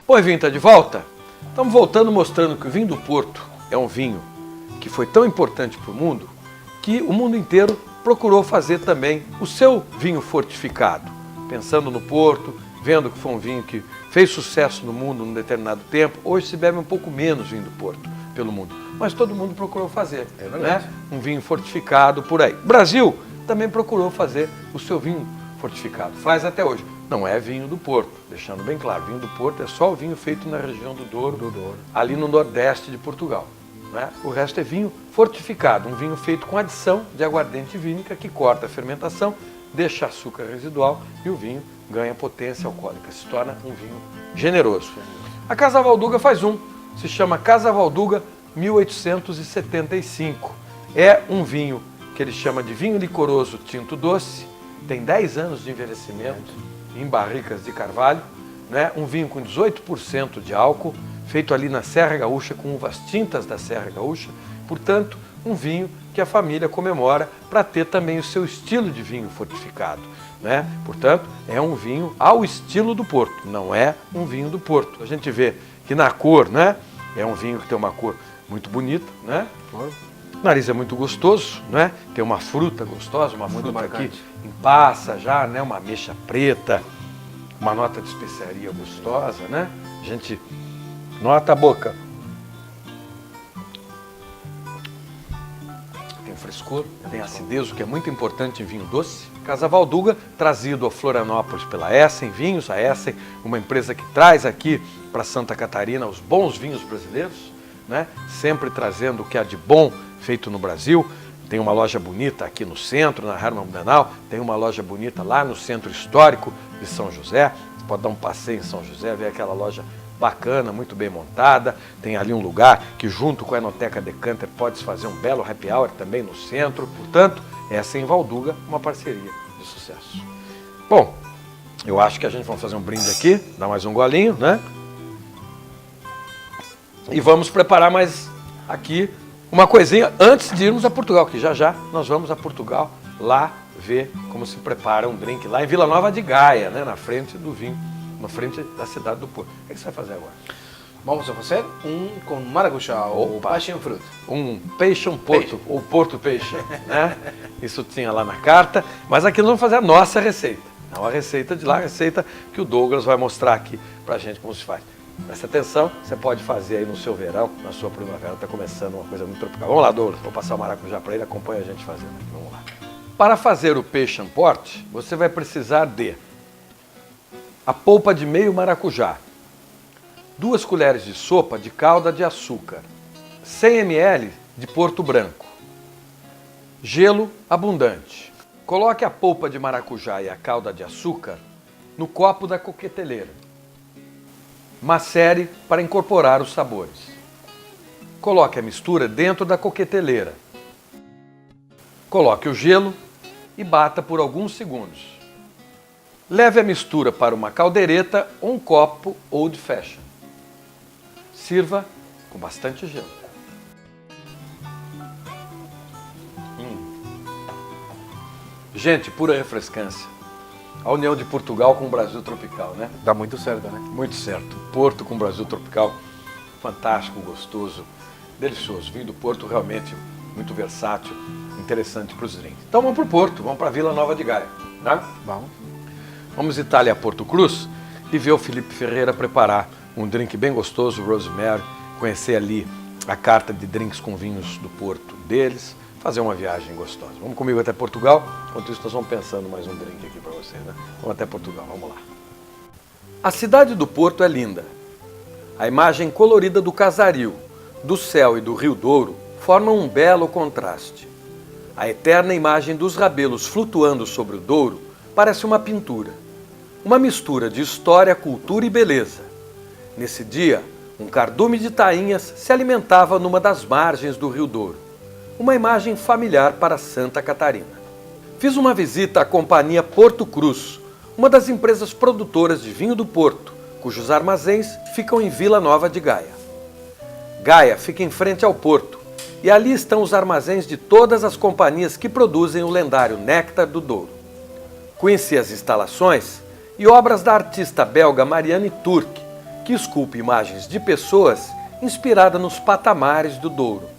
Bom, vinho está de volta? Estamos voltando mostrando que o vinho do Porto é um vinho que foi tão importante para o mundo que o mundo inteiro procurou fazer também o seu vinho fortificado. Pensando no Porto, vendo que foi um vinho que fez sucesso no mundo num determinado tempo. Hoje se bebe um pouco menos vinho do Porto pelo mundo, mas todo mundo procurou fazer, né? Um vinho fortificado por aí. O Brasil também procurou fazer o seu vinho fortificado, faz até hoje. Não é vinho do Porto, deixando bem claro, vinho do Porto é só o vinho feito na região do Douro, ali no nordeste de Portugal. Né? O resto é vinho fortificado, um vinho feito com adição de aguardente vínica que corta a fermentação, deixa açúcar residual e o vinho ganha potência alcoólica, se torna um vinho generoso. A Casa Valduga faz se chama Casa Valduga 1875. É um vinho que ele chama de vinho licoroso tinto doce, tem 10 anos de envelhecimento em barricas de carvalho, né? Um vinho com 18% de álcool, feito ali na Serra Gaúcha, com uvas tintas da Serra Gaúcha, portanto, um vinho que a família comemora para ter também o seu estilo de vinho fortificado. Né? Portanto, é um vinho ao estilo do Porto, não é um vinho do Porto. A gente vê que na cor, né? É um vinho que tem uma cor muito bonita, né? O nariz é muito gostoso, né? Tem uma fruta gostosa, uma fruta aqui em passa já, né? Uma ameixa preta, uma nota de especiaria gostosa, né? A gente nota a boca. Tem frescor, tem acidez, o que é muito importante em vinho doce. Casa Valduga, trazido a Florianópolis pela Essen Vinhos, a Essen, uma empresa que traz aqui para Santa Catarina os bons vinhos brasileiros, né? Sempre trazendo o que há de bom feito no Brasil. Tem uma loja bonita aqui no centro, na Hermann Blumenau, tem uma loja bonita lá no centro histórico de São José. Você pode dar um passeio em São José, ver aquela loja bacana, muito bem montada. Tem ali um lugar que junto com a Enoteca Decanter pode-se fazer um belo happy hour também no centro. Portanto, essa em Valduga, uma parceria de sucesso. Bom, eu acho que a gente vai fazer um brinde aqui, dar mais um golinho, né? E vamos preparar mais aqui uma coisinha antes de irmos a Portugal, que já já nós vamos a Portugal lá ver como se prepara um drink lá em Vila Nova de Gaia, né? Na frente do vinho, na frente da cidade do Porto. O que você vai fazer agora? Vamos a fazer com maracujá ou passion fruit. Um passion Porto, ou Porto Passion, né? Isso tinha lá na carta, mas aqui nós vamos fazer a nossa receita. Não a receita de lá, a receita que o Douglas vai mostrar aqui pra gente como se faz. Presta atenção, você pode fazer aí no seu verão, na sua primavera, está começando uma coisa muito tropical. Vamos lá, Douglas, vou passar o maracujá para ele, acompanha a gente fazendo aqui, vamos lá. Para fazer o passion port, você vai precisar de a polpa de meio maracujá, 2 colheres de sopa de calda de açúcar, 100 ml de Porto Branco, gelo abundante. Coloque a polpa de maracujá e a calda de açúcar no copo da coqueteleira. Macere para incorporar os sabores. Coloque a mistura dentro da coqueteleira. Coloque o gelo e bata por alguns segundos. Leve a mistura para uma caldeireta ou um copo old fashion. Sirva com bastante gelo. Gente, pura refrescância. A união de Portugal com o Brasil tropical, né? Dá muito certo, né? Muito certo. Porto com o Brasil tropical, fantástico, gostoso, delicioso. Vinho do Porto realmente muito versátil, interessante para os drinks. Então vamos para o Porto, vamos para a Vila Nova de Gaia, né? Vamos. Vamos Itália a Porto Cruz e ver o Felipe Ferreira preparar um drink bem gostoso, Rosemary, conhecer ali a carta de drinks com vinhos do Porto deles, fazer uma viagem gostosa. Vamos comigo até Portugal, enquanto isso nós vamos pensando mais um drink aqui para vocês, né? Vamos até Portugal, vamos lá. A cidade do Porto é linda. A imagem colorida do Casaril, do céu e do Rio Douro formam um belo contraste. A eterna imagem dos rabelos flutuando sobre o Douro parece uma pintura. Uma mistura de história, cultura e beleza. Nesse dia, um cardume de tainhas se alimentava numa das margens do Rio Douro. Uma imagem familiar para Santa Catarina. Fiz uma visita à Companhia Porto Cruz, uma das empresas produtoras de vinho do Porto, cujos armazéns ficam em Vila Nova de Gaia. Gaia fica em frente ao Porto, e ali estão os armazéns de todas as companhias que produzem o lendário Néctar do Douro. Conheci as instalações e obras da artista belga Marianne Turck, que esculpe imagens de pessoas inspirada nos patamares do Douro.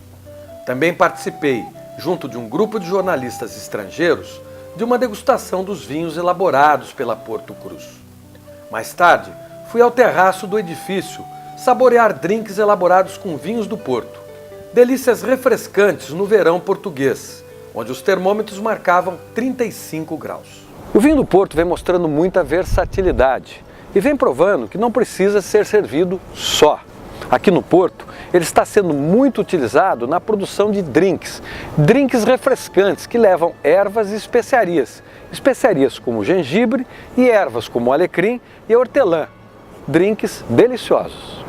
Também participei, junto de um grupo de jornalistas estrangeiros, de uma degustação dos vinhos elaborados pela Porto Cruz. Mais tarde, fui ao terraço do edifício saborear drinks elaborados com vinhos do Porto. Delícias refrescantes no verão português, onde os termômetros marcavam 35 graus. O vinho do Porto vem mostrando muita versatilidade e vem provando que não precisa ser servido só. Aqui no Porto, ele está sendo muito utilizado na produção de drinks refrescantes que levam ervas e especiarias. Especiarias como gengibre e ervas como alecrim e hortelã. Drinks deliciosos.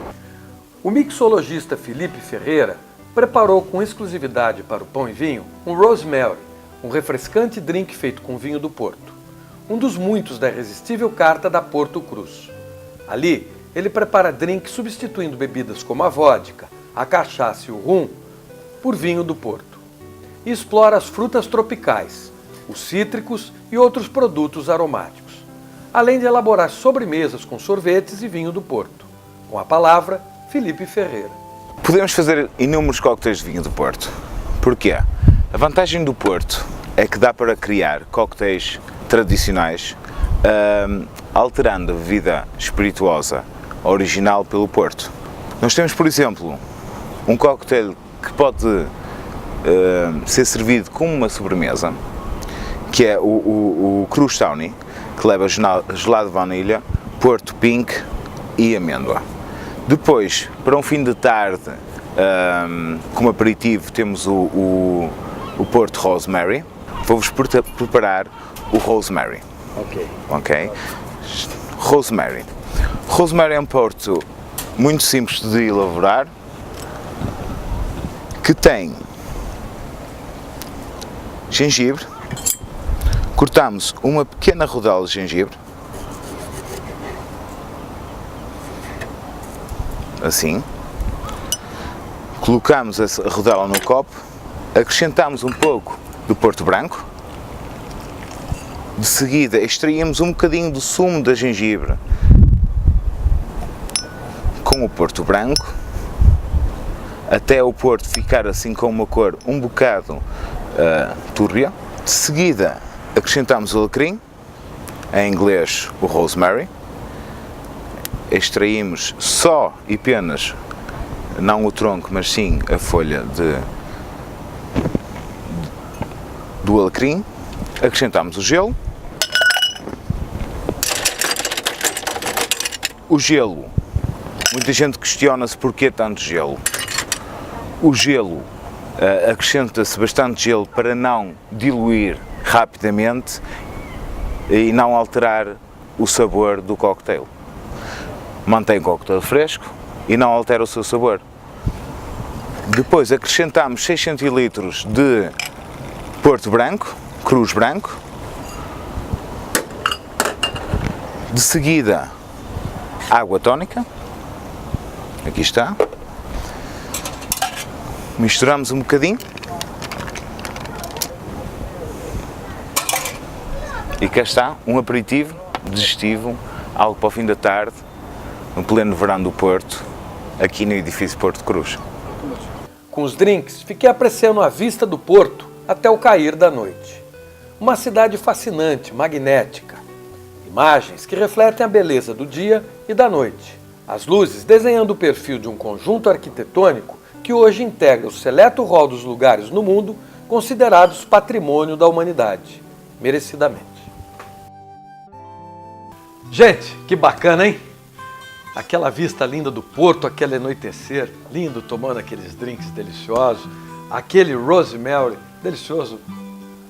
O mixologista Felipe Ferreira preparou com exclusividade para o Pão e Vinho um Rosemary, um refrescante drink feito com vinho do Porto. Um dos muitos da irresistível carta da Porto Cruz. Ali, ele prepara drinks substituindo bebidas como a vodka, a cachaça e o rum por vinho do Porto. E explora as frutas tropicais, os cítricos e outros produtos aromáticos, além de elaborar sobremesas com sorvetes e vinho do Porto. Com a palavra, Felipe Ferreira. Podemos fazer inúmeros coquetéis de vinho do Porto. Porquê? A vantagem do Porto é que dá para criar coquetéis tradicionais, alterando a bebida espirituosa original pelo Porto. Nós temos, por exemplo, um coquetel que pode ser servido como uma sobremesa, que é o Cruz Tawny, que leva gelado de vanilha, Porto Pink e amêndoa. Depois, para um fim de tarde, como aperitivo, temos o Porto Rosemary. Vou-vos preparar o Rosemary. Ok? Rosemary. Rosemary é um porto muito simples de elaborar, que tem gengibre. Cortamos uma pequena rodela de gengibre, assim. Colocamos a rodela no copo, acrescentamos um pouco do Porto Branco. De seguida, extraímos um bocadinho do sumo da gengibre com o Porto Branco, até o Porto ficar assim com uma cor um bocado túrrea. De seguida, acrescentamos o alecrim, em inglês o rosemary. Extraímos só e apenas, não o tronco, mas sim a folha do alecrim. Acrescentamos o gelo. O gelo, muita gente questiona-se porquê tanto gelo. O gelo, acrescenta-se bastante gelo para não diluir rapidamente e não alterar o sabor do cocktail. Mantém o cocktail fresco e não altera o seu sabor. Depois acrescentamos 6 centilitros de Porto Branco, Cruz Branco. De seguida, água tónica. Aqui está. Misturamos um bocadinho. E cá está um aperitivo digestivo, algo para o fim da tarde, no pleno verão do Porto, aqui no edifício Porto Cruz. Com os drinks, fiquei apreciando a vista do Porto até o cair da noite. Uma cidade fascinante, magnética. Imagens que refletem a beleza do dia e da noite. As luzes desenhando o perfil de um conjunto arquitetônico que hoje integra o seleto rol dos lugares no mundo considerados patrimônio da humanidade, merecidamente. Gente, que bacana, hein? Aquela vista linda do Porto, aquele anoitecer lindo, tomando aqueles drinks deliciosos, aquele Rosemary delicioso.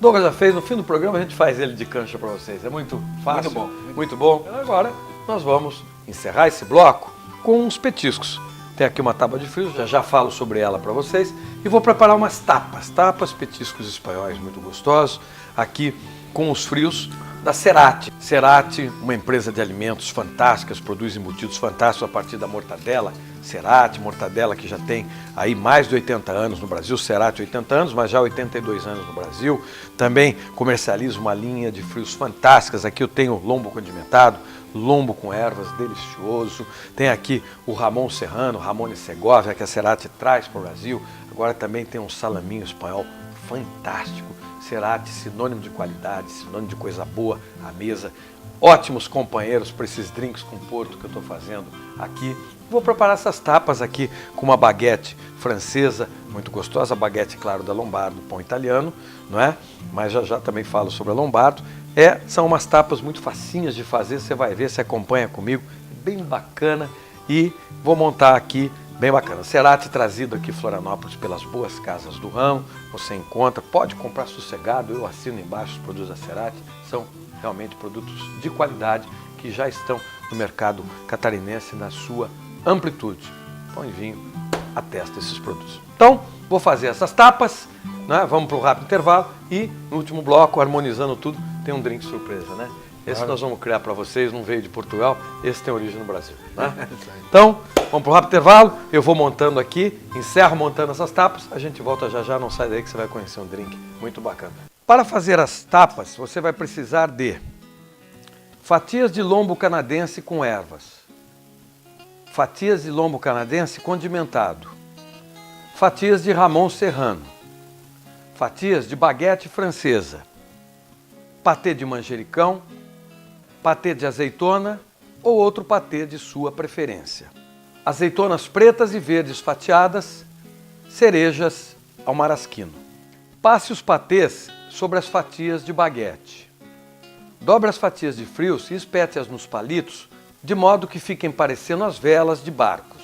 Douglas já fez, no fim do programa a gente faz ele de cancha para vocês. É muito fácil, muito bom. Agora nós vamos encerrar esse bloco com uns petiscos. Tem aqui uma tábua de frios, já falo sobre ela para vocês. E vou preparar umas tapas, petiscos espanhóis muito gostosos, aqui com os frios da Cerati. Cerati, uma empresa de alimentos fantástica, produz embutidos fantásticos a partir da mortadela. Cerati, mortadela que já tem aí mais de 80 anos no Brasil, Cerati 80 anos, mas já 82 anos no Brasil. Também comercializa uma linha de frios fantásticas. Aqui eu tenho lombo condimentado, lombo com ervas, delicioso. Tem aqui o Ramon Serrano, Ramone Segovia, que a Cerati traz para o Brasil. Agora também tem um salaminho espanhol fantástico. Cerati, sinônimo de qualidade, sinônimo de coisa boa à mesa. Ótimos companheiros para esses drinks com porto que eu estou fazendo aqui. Vou preparar essas tapas aqui com uma baguete francesa, muito gostosa, a baguete, claro, da Lombardo, pão italiano, não é? Mas já também falo sobre a Lombardo. São umas tapas muito facinhas de fazer, você vai ver, você acompanha comigo, bem bacana. E vou montar aqui, bem bacana. Cerati trazido aqui em Florianópolis pelas boas casas do ramo, você encontra, pode comprar sossegado, eu assino embaixo os produtos da Cerati, são realmente produtos de qualidade que já estão no mercado catarinense na sua amplitude. Pão e vinho atesta esses produtos. Então, vou fazer essas tapas, né? Vamos para um rápido intervalo e no último bloco, harmonizando tudo, tem um drink surpresa, né? Esse nós vamos criar para vocês, não veio de Portugal, esse tem origem no Brasil. Né? Então, vamos para o rápido intervalo, eu vou montando aqui, encerro montando essas tapas, a gente volta já, não sai daí que você vai conhecer um drink muito bacana. Para fazer as tapas, você vai precisar de fatias de lombo canadense com ervas, fatias de lombo canadense condimentado, fatias de Ramon Serrano, fatias de baguete francesa, patê de manjericão, patê de azeitona ou outro patê de sua preferência. Azeitonas pretas e verdes fatiadas, cerejas ao marasquino. Passe os patês sobre as fatias de baguete. Dobre as fatias de frios e espete-as nos palitos, de modo que fiquem parecendo as velas de barcos.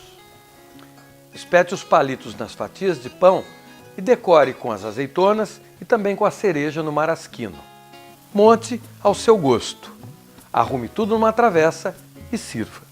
Espete os palitos nas fatias de pão e decore com as azeitonas e também com a cereja no marasquino. Monte ao seu gosto. Arrume tudo numa travessa e sirva.